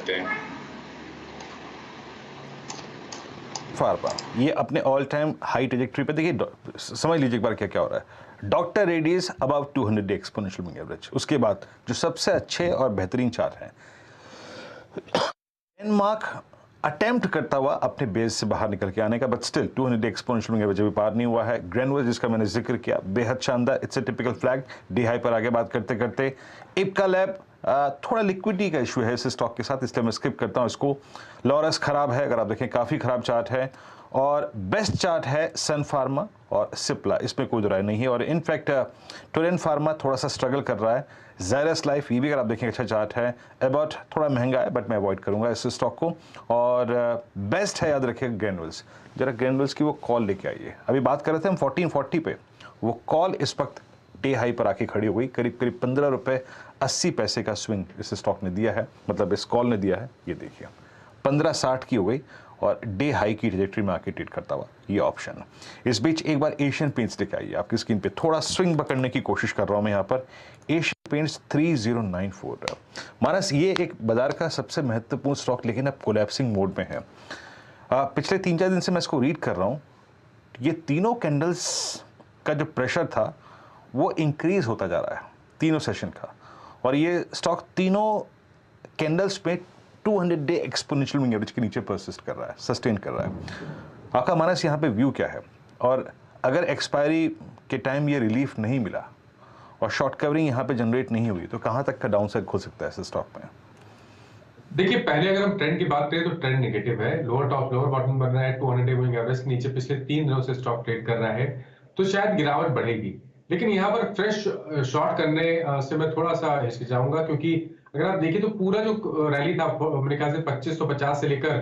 सकते हैं। फार्मा ये अपने ऑल टाइम हाई ट्रेजेक्टरी पे, देखिए समझ लीजिए एक बार क्या क्या हो रहा है। Doctor Reddy's about 200 day exponential moving average. उसके बाद जो सबसे अच्छे और बेहतरीन चार्ट हैं, डेनमार्क अटेम्प्ट करता हुआ अपने बेस से बाहर निकल के आने का, but still 200 day exponential moving average अभी पार नहीं हुआ है। ग्रेनुलर जिसका मैंने जिक्र किया, बेहद शानदार, it's a typical flag. D high पर आगे बात करते करते इप्का लैब, थोड़ा लिक्विडिटी का इशू है इस स्टॉक के साथ, इसलिए मैं स्किप करता हूं इसको। लॉरस खराब है, अगर आप देखें काफ़ी खराब चार्ट है। और बेस्ट चार्ट है सन फार्मा और सिप्ला, इसमें कोई राय नहीं है। और इनफैक्ट टोरेन फार्मा थोड़ा सा स्ट्रगल कर रहा है। ज़ायरस लाइफ ये भी अगर आप देखें अच्छा चार्ट है। एबॉट थोड़ा महंगा है, बट मैं अवॉइड करूंगा इस स्टॉक को। और बेस्ट है, याद रखिएगा, ग्रेनुल्स। जरा ग्रेनुल्स की वो कॉल लेके आइए। अभी बात कर रहे थे हम 1440 पे, वो कॉल इस वक्त डे हाई पर आके खड़ी हो गई। करीब करीब 15 रुपये 80 पैसे का स्विंग इस स्टॉक ने दिया है, मतलब इस कॉल ने दिया है। ये देखिए 1560 की हो गई और डे हाई की ट्रेजेक्टरी में आके ट्रेड करता हुआ ये ऑप्शन। इस बीच एक बार एशियन पेंट्स लेके आइए आपकी स्क्रीन पे। थोड़ा स्विंग पकड़ने की कोशिश कर रहा हूं मैं यहाँ पर। Asian paints 3094। मानस ये एक बाजार का सबसे महत्वपूर्ण स्टॉक, लेकिन अब कोलैप्सिंग मोड में है। पिछले 3-4 दिन से मैं इसको रीड कर रहा हूँ। ये तीनों कैंडल्स का जो प्रेशर था वो इंक्रीज होता जा रहा है, तीनों सेशन का। और ये स्टॉक तीनों कैंडल्स पे 200 डे एक्सपोनेंशियल मूविंग एवरेज के नीचे परसिस्ट कर रहा है, सस्टेन कर रहा है। आपका मानस यहाँ पे व्यू क्या है? और अगर एक्सपायरी के टाइम ये रिलीफ नहीं मिला और शॉर्ट कवरिंग यहाँ पे जनरेट नहीं हुई, तो कहाँ तक का डाउनसाइड खुल सकता है इस स्टॉक में? देखिए, पहले अगर हम ट्रेंड की बात करें तो ट्रेंड नेगेटिव है। लोअर टॉप लोअर बॉटम बन रहा है 200 डे मूविंग एवरेज के नीचे पिछले 3 दिनों से स्टॉक ट्रेड कर रहा है, तो शायद गिरावट बढ़ेगी। लेकिन यहाँ पर फ्रेश शॉर्ट करने से मैं थोड़ा सा हिचकिचाऊंगा, क्योंकि अगर आप देखिए तो पूरा जो रैली था मेरे ख्याल से 2550 से लेकर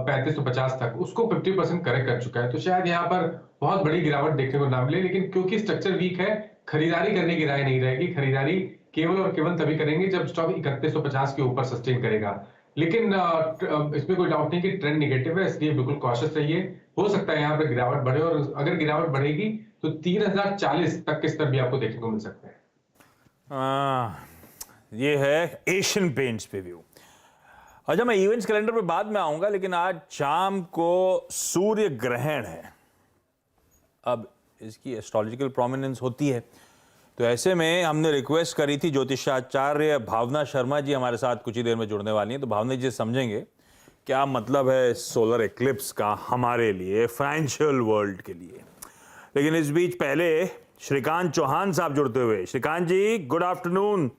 3550 तक, उसको 50% करेक्ट कर चुका है। तो शायद यहाँ पर बहुत बड़ी गिरावट देखने को ना मिले, लेकिन क्योंकि स्ट्रक्चर वीक है, खरीदारी करने की राय नहीं रहेगी। खरीदारी केवल और केवल तभी करेंगे जब स्टॉक 3150 के ऊपर सस्टेन करेगा। लेकिन इसमें कोई डाउट नहीं कि ट्रेंड नेगेटिव है, इसलिए बिल्कुल कॉशियस रहिए। हो सकता है यहाँ पर गिरावट बढ़े, और अगर गिरावट बढ़ेगी तो 3040 तक के स्तर भी आपको देखने को मिल सकते हैं। ये है एशियन पेंट्स पे व्यू। अच्छा, मैं इवेंट्स कैलेंडर पे बाद में आऊंगा, लेकिन आज शाम को सूर्य ग्रहण है। अब इसकी एस्ट्रोलॉजिकल प्रोमिनेंस होती है, तो ऐसे में हमने रिक्वेस्ट करी थी, ज्योतिषाचार्य भावना शर्मा जी हमारे साथ कुछ ही देर में जुड़ने वाली हैं, तो भावना जी समझेंगे क्या मतलब है सोलर एक्लिप्स का हमारे लिए, फाइनेंशियल वर्ल्ड के लिए। लेकिन इस बीच पहले श्रीकांत चौहान साहब जुड़ते हुए। श्रीकांत जी, गुड आफ्टरनून,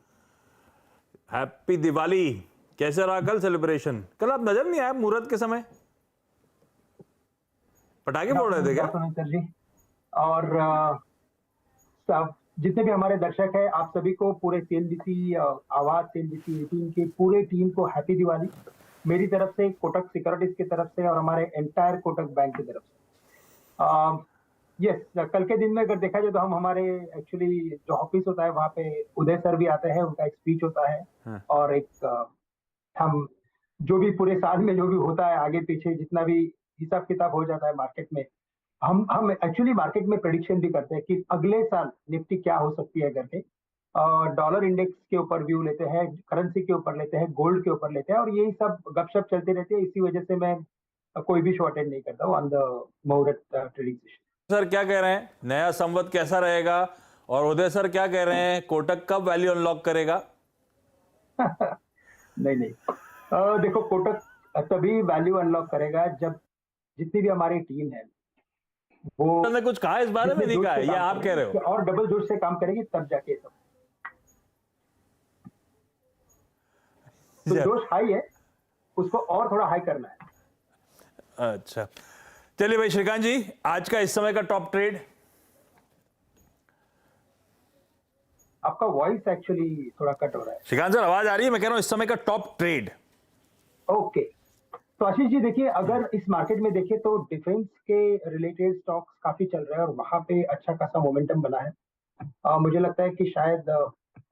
हैप्पी दिवाली। कैसे रहा कल सेलिब्रेशन? कल आप नजर नहीं आए मुहूर्त के समय, पटाखे फोड़ रहे थे क्या? और सब जितने भी हमारे दर्शक हैं, आप सभी को, पूरे सीएनबीसी आवाज, सीएनबीसी टीम की पूरे टीम को हैप्पी दिवाली मेरी तरफ से, कोटक सिक्योरिटीज की तरफ से और हमारे एंटायर कोटक बैंक की तरफ से। यस, कल के दिन में अगर देखा जाए तो हम हमारे एक्चुअली जो ऑफिस होता है वहाँ पे उदय सर भी आते हैं, उनका एक स्पीच होता है। और एक हम जो भी पूरे साल में जो भी होता है आगे पीछे जितना भी हिसाब किताब हो जाता है मार्केट में, हम एक्चुअली मार्केट में प्रेडिक्शन भी करते हैं कि अगले साल निफ्टी क्या हो सकती है करके। डॉलर इंडेक्स के ऊपर व्यू लेते हैं, करेंसी के ऊपर लेते हैं, गोल्ड के ऊपर लेते हैं, और यही सब गपशप चलती रहती है। इसी वजह से मैं कोई भी शो अटेंड नहीं करता हूँ ऑन द मुहूर्त ट्रेडिंग सेशन। सर क्या कह रहे हैं, नया संवत कैसा रहेगा? और उदय सर क्या कह रहे हैं, कोटक कब वैल्यू अनलॉक करेगा? नहीं, देखो, कोटक तभी वैल्यू अनलॉक करेगा जब जितनी भी हमारी टीम है वो ने कुछ कहा इस बारे में? नहीं कहा है, ये आप कह रहे हो? और डबल जोश से काम करेगी तब जाके सब। तो जोश हाई है, उसको और थोड़ा हाई करना है। अच्छा, चलिए भाई श्रीकांत जी, आज का इस समय का टॉप ट्रेड। आपका वॉइस एक्चुअली थोड़ा कट हो रहा है। श्रीकांत सर, आवाज आ रही है? मैं कह रहा हूं इस समय का टॉप ट्रेड। ओके, तो आशीष जी देखिए, अगर इस मार्केट में देखिए तो डिफेंस के रिलेटेड स्टॉक्स काफी चल रहे हैं और वहां पे अच्छा खासा मोमेंटम बना है। मुझे लगता है कि शायद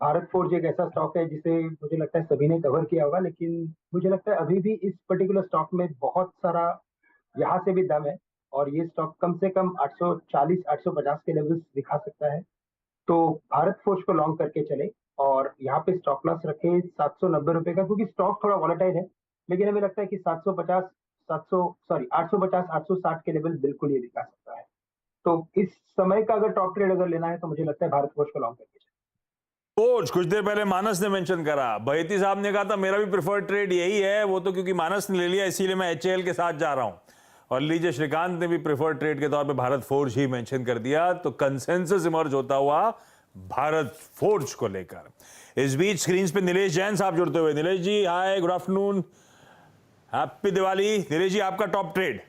भारत फोर्ज एक ऐसा स्टॉक है जिसे मुझे लगता है सभी ने कवर किया होगा, लेकिन मुझे लगता है अभी भी इस पर्टिकुलर स्टॉक में बहुत सारा यहाँ से भी दम है और ये स्टॉक कम से कम 840-850 के लेवल्स दिखा सकता है। तो भारत फोर्ज को लॉन्ग करके चले और यहाँ पे स्टॉप लॉस रखे 790 रुपए का, क्योंकि स्टॉक थोड़ा वॉलेटाइल है लेकिन हमें लगता है कि 850 के लेवल बिल्कुल ये दिखा सकता है। तो इस समय का अगर टॉप ट्रेड अगर लेना है तो मुझे लगता है भारत फोर्ज को लॉन्ग करके कोच कुछ देर पहले मानस ने मेंशन करा, बहेती साहब ने कहा था मेरा भी प्रेफर्ड ट्रेड यही है, वो तो क्योंकि मानस ने ले लिया इसीलिए मैं एचएएल के साथ जा रहा हूं। और लीजिए श्रीकांत ने भी प्रेफर्ड ट्रेड के तौर पे भारत फोर्ज ही मेंशन कर दिया, तो कंसेंसस इमर्ज होता हुआ भारत फोर्ज को लेकर। इस बीच स्क्रीन पे नीलेश जैन साहब जुड़ते हुए। Nilesh ji hi, good afternoon, happy Diwali. Nilesh ji आपका टॉप ट्रेड।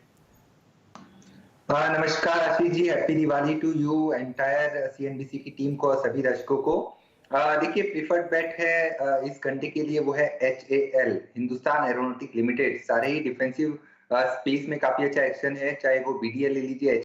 नमस्कार Ashish ji, happy Diwali to you, entire CNBC की टीम को और सभी दर्शकों को। देखिए प्रीफर्ड बेट है इस घंटे के लिए, वो है HAL, हिंदुस्तान एरोनॉटिक लिमिटेड। सारे ही डिफेंसिव स्पेस में काफी अच्छा एक्शन है, चाहे वो BDL ले लीजिए,